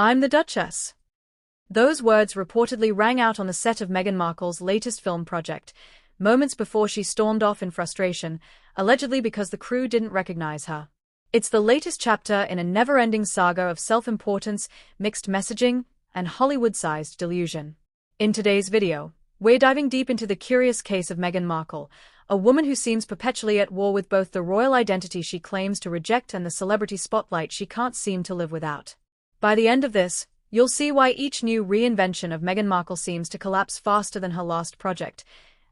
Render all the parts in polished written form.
I'm the Duchess. Those words reportedly rang out on the set of Meghan Markle's latest film project, moments before she stormed off in frustration, allegedly because the crew didn't recognize her. It's the latest chapter in a never-ending saga of self-importance, mixed messaging, and Hollywood-sized delusion. In today's video, we're diving deep into the curious case of Meghan Markle, a woman who seems perpetually at war with both the royal identity she claims to reject and the celebrity spotlight she can't seem to live without. By the end of this, you'll see why each new reinvention of Meghan Markle seems to collapse faster than her last project,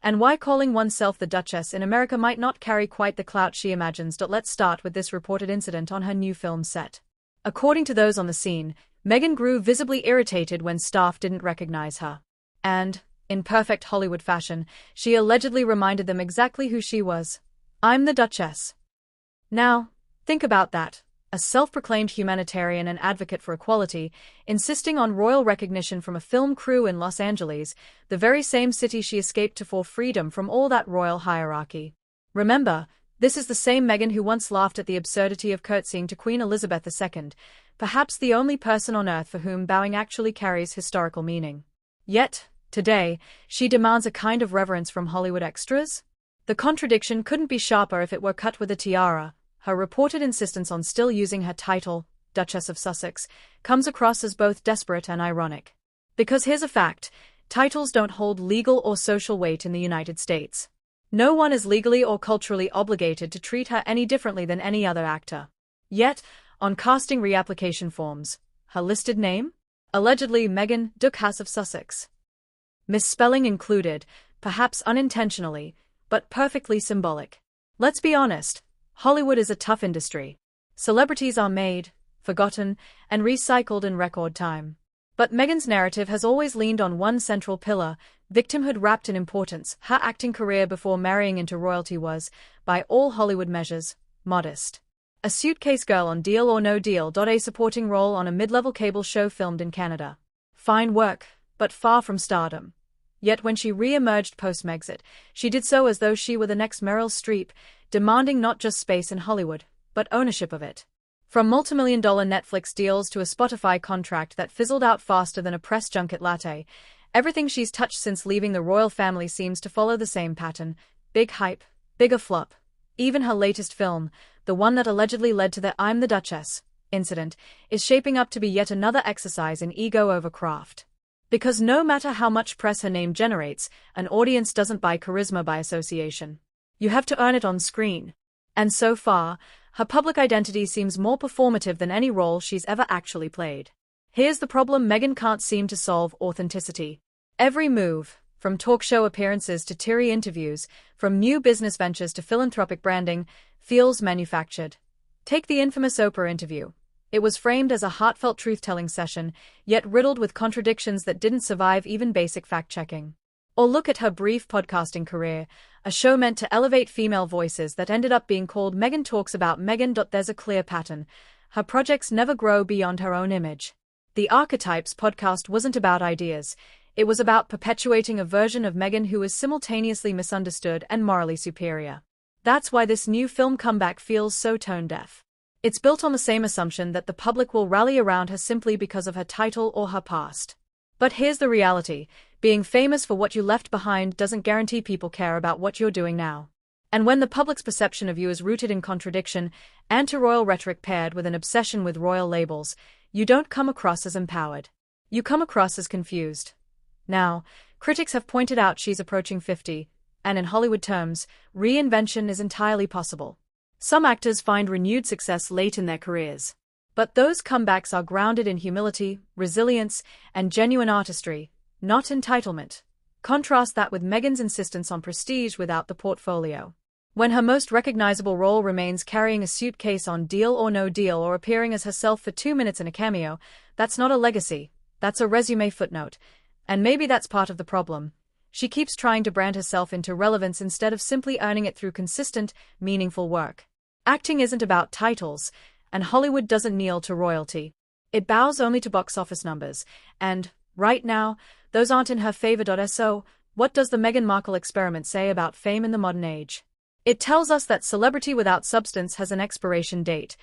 and why calling oneself the Duchess in America might not carry quite the clout she imagines. Let's start with this reported incident on her new film set. According to those on the scene, Meghan grew visibly irritated when staff didn't recognize her. And, in perfect Hollywood fashion, she allegedly reminded them exactly who she was. I'm the Duchess. Now, think about that. A self-proclaimed humanitarian and advocate for equality, insisting on royal recognition from a film crew in Los Angeles, the very same city she escaped to for freedom from all that royal hierarchy. Remember, this is the same Meghan who once laughed at the absurdity of curtsying to Queen Elizabeth II, perhaps the only person on earth for whom bowing actually carries historical meaning. Yet, today, she demands a kind of reverence from Hollywood extras? The contradiction couldn't be sharper if it were cut with a tiara. Her reported insistence on still using her title, Duchess of Sussex, comes across as both desperate and ironic. Because here's a fact, titles don't hold legal or social weight in the United States. No one is legally or culturally obligated to treat her any differently than any other actor. Yet, on casting reapplication forms, her listed name? Allegedly Meghan, Duchess of Sussex. Misspelling included, perhaps unintentionally, but perfectly symbolic. Let's be honest. Hollywood is a tough industry. Celebrities are made, forgotten, and recycled in record time. But Meghan's narrative has always leaned on one central pillar, victimhood wrapped in importance. Her acting career before marrying into royalty was, by all Hollywood measures, modest. A suitcase girl on Deal or No Deal. A supporting role on a mid-level cable show filmed in Canada. Fine work, but far from stardom. Yet when she re-emerged post-Megxit, she did so as though she were the next Meryl Streep, demanding not just space in Hollywood, but ownership of it. From multimillion-dollar Netflix deals to a Spotify contract that fizzled out faster than a press junket latte, everything she's touched since leaving the royal family seems to follow the same pattern: big hype, bigger flop. Even her latest film, the one that allegedly led to the "I'm the Duchess" incident, is shaping up to be yet another exercise in ego over craft. Because no matter how much press her name generates, an audience doesn't buy charisma by association. You have to earn it on screen. And so far, her public identity seems more performative than any role she's ever actually played. Here's the problem: Meghan can't seem to solve authenticity. Every move, from talk show appearances to teary interviews, from new business ventures to philanthropic branding, feels manufactured. Take the infamous Oprah interview. It was framed as a heartfelt truth-telling session, yet riddled with contradictions that didn't survive even basic fact-checking. Or look at her brief podcasting career, a show meant to elevate female voices that ended up being called Meghan Talks About Meghan. There's a clear pattern. Her projects never grow beyond her own image. The Archetypes podcast wasn't about ideas. It was about perpetuating a version of Meghan who is simultaneously misunderstood and morally superior. That's why this new film comeback feels so tone-deaf. It's built on the same assumption that the public will rally around her simply because of her title or her past. But here's the reality. Being famous for what you left behind doesn't guarantee people care about what you're doing now. And when the public's perception of you is rooted in contradiction, anti-royal rhetoric paired with an obsession with royal labels, you don't come across as empowered. You come across as confused. Now, critics have pointed out she's approaching 50, and in Hollywood terms, reinvention is entirely possible. Some actors find renewed success late in their careers. But those comebacks are grounded in humility, resilience, and genuine artistry, not entitlement. Contrast that with Meghan's insistence on prestige without the portfolio. When her most recognizable role remains carrying a suitcase on Deal or No Deal or appearing as herself for 2 minutes in a cameo, that's not a legacy, that's a resume footnote. And maybe that's part of the problem. She keeps trying to brand herself into relevance instead of simply earning it through consistent, meaningful work. Acting isn't about titles, and Hollywood doesn't kneel to royalty. It bows only to box office numbers, and, right now, those aren't in her favor. So, what does the Meghan Markle experiment say about fame in the modern age? It tells us that celebrity without substance has an expiration date.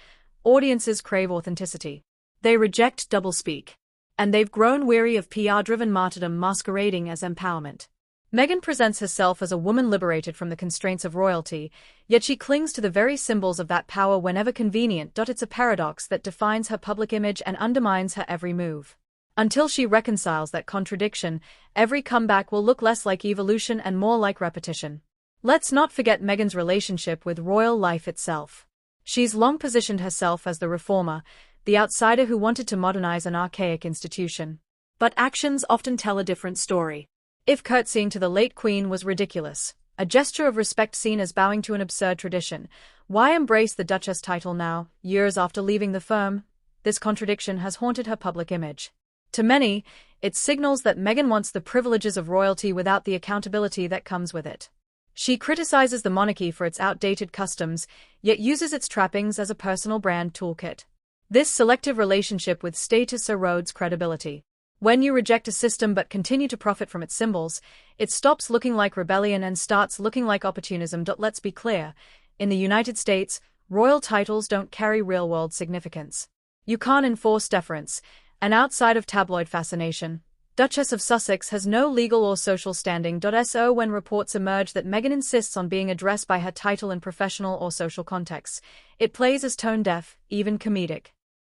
Audiences crave authenticity. They reject doublespeak. And they've grown weary of PR-driven martyrdom masquerading as empowerment. Meghan presents herself as a woman liberated from the constraints of royalty, yet she clings to the very symbols of that power whenever convenient. It's a paradox that defines her public image and undermines her every move. Until she reconciles that contradiction, every comeback will look less like evolution and more like repetition. Let's not forget Meghan's relationship with royal life itself. She's long positioned herself as the reformer, the outsider who wanted to modernize an archaic institution. But actions often tell a different story. If curtsying to the late Queen was ridiculous, a gesture of respect seen as bowing to an absurd tradition, why embrace the Duchess title now, years after leaving the firm? This contradiction has haunted her public image. To many, it signals that Meghan wants the privileges of royalty without the accountability that comes with it. She criticizes the monarchy for its outdated customs, yet uses its trappings as a personal brand toolkit. This selective relationship with status erodes credibility. When you reject a system but continue to profit from its symbols, it stops looking like rebellion and starts looking like opportunism. Let's be clear, in the United States, royal titles don't carry real-world significance. You can't enforce deference, and outside of tabloid fascination, Duchess of Sussex has no legal or social standing. So when reports emerge that Meghan insists on being addressed by her title in professional or social contexts, it plays as tone-deaf, even comedic.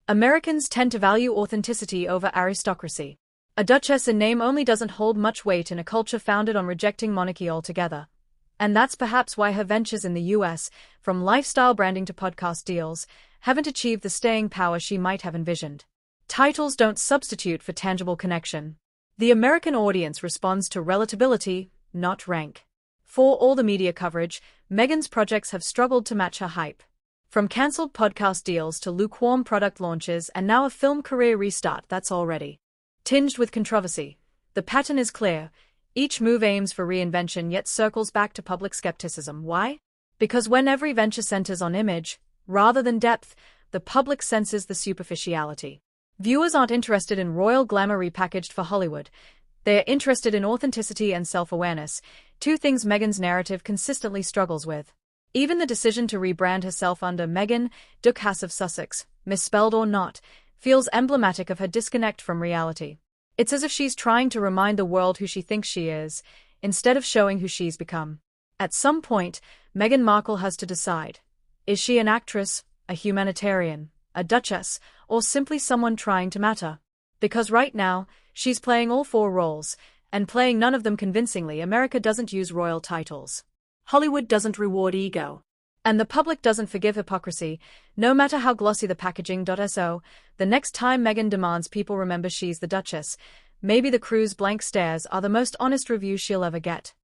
Americans tend to value authenticity over aristocracy. A duchess in name only doesn't hold much weight in a culture founded on rejecting monarchy altogether. And that's perhaps why her ventures in the US, from lifestyle branding to podcast deals, haven't achieved the staying power she might have envisioned. Titles don't substitute for tangible connection. The American audience responds to relatability, not rank. For all the media coverage, Meghan's projects have struggled to match her hype. From cancelled podcast deals to lukewarm product launches and now a film career restart that's already tinged with controversy. The pattern is clear. Each move aims for reinvention yet circles back to public skepticism. Why? Because when every venture centers on image, rather than depth, the public senses the superficiality. Viewers aren't interested in royal glamour repackaged for Hollywood. They're interested in authenticity and self-awareness, two things Meghan's narrative consistently struggles with. Even the decision to rebrand herself under Meghan, Duchess of Sussex, misspelled or not, feels emblematic of her disconnect from reality. It's as if she's trying to remind the world who she thinks she is, instead of showing who she's become. At some point, Meghan Markle has to decide. Is she an actress, a humanitarian, a duchess, or simply someone trying to matter? Because right now, she's playing all four roles, and playing none of them convincingly. America doesn't use royal titles. Hollywood doesn't reward ego. And the public doesn't forgive hypocrisy, no matter how glossy the packaging. So, the next time Meghan demands people remember she's the Duchess, maybe the crew's blank stares are the most honest review she'll ever get.